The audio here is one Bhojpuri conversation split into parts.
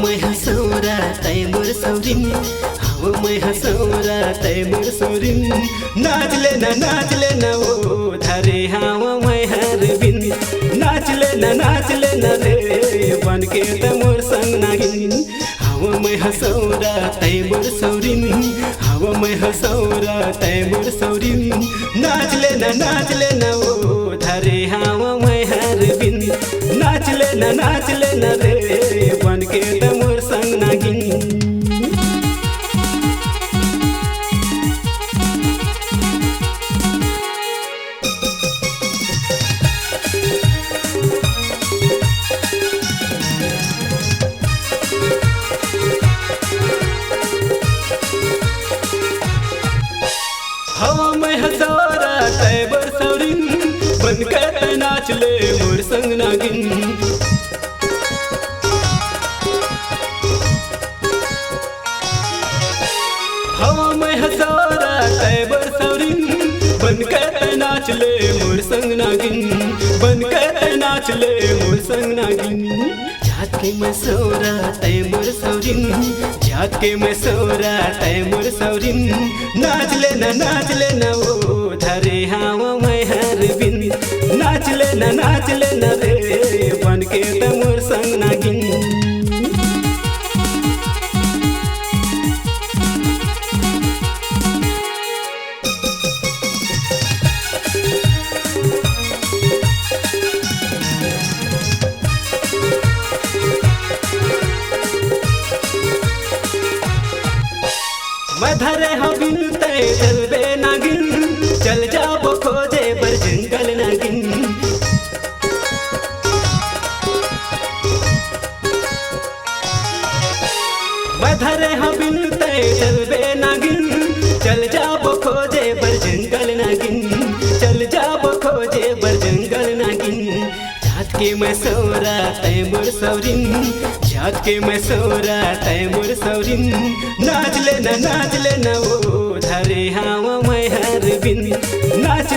मैं हसौरा तै मोर सौरिन हाव मैं हसौरा तै मोर सौरिन नाच लेना ओ धरे हाव मैं हर बिन नाच लेना रे बन के त मोर संग नागिन हाव मैं हसौरा तै मोर सौरिन हाव मैं हसौरा तै मोर सौरिन नाच लेना ओ धरे हाव मैं हर बिन नाच लेना रे बन के त मोर संग नागिन हवा मैं हसौरा तै मोर सौरिन बन के नाच ले मोर संग नागिन हवा मैं हसौरा तै मोर सौरिन बन के नाच ले मोर संग नागिन बन के नाच ले मोर संग नागिन जात के मैं सौरा तै मोर सौरिन जात के मैं सौरा तै मोर सौरिन नाच लेना ओ धरे हाव मैं हर बिन नाच लेना रे बन के त मोर संग नागिन मैं धरे हबिन तै चलबे नागिन चल जाबो खोजे बर जंगल नागिन मैं धरे हबिन तै चलबे नागिन चल जाबो खोजे बर जंगल नागिन चल जाबो खोजे बर जंगल नागिन जात के मैं सौरा तै मोर सौरिन जात के मैं सौरा तै मोर सौरिन नाच लेना ओ धरे हाव मैं हर बिन नाच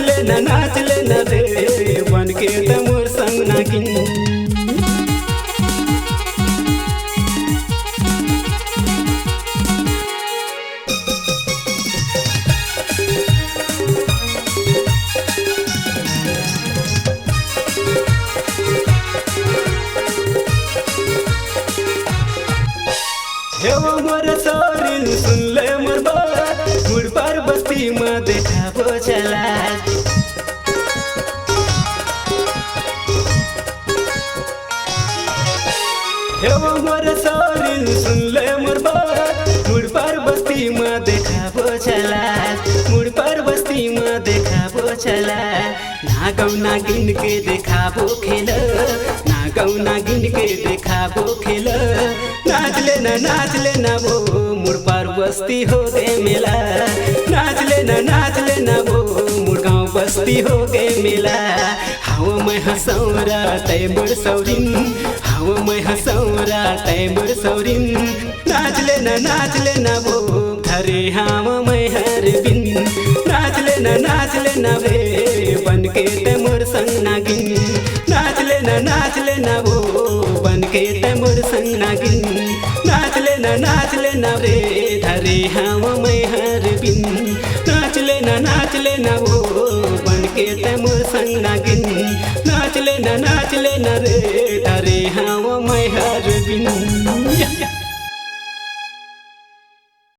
लेना रे बन के त मोर संग नागिन हेवा मोर सौरिन सुन ले मोर बात मुड़ पर बस्ती में देखाबो चला हेवा मोर सौरिन सुन ले मोर बात मुड़ पर बस्ती में देखाबो चला मुड़ पर बस्ती में देखाबो चला ना गौ नागिन के देखाबो खेल ना गौ नागिन के देखाबो खेल नाच लेना वो मुड़ पर बस्ती हो गए मेला नाच लेना वो मुड़ गाँव बस्ती हो गए मेला हाव मैं हसौरा तै मोर सौरिन हाव मैं हसौरा तै मोर सौरिन नाच लेना वो धरे हाव मैं हर बिन नाच लेना रे बन के त मोर संग नागिन नाच लेना वो बन के त मोर संग नागिन नाच लेना रे धरे हाव मैं हर बिन नाच लेना वो बन के त मोर संग नागिन नाच लेना रे धरे हाव मैं हर बिन।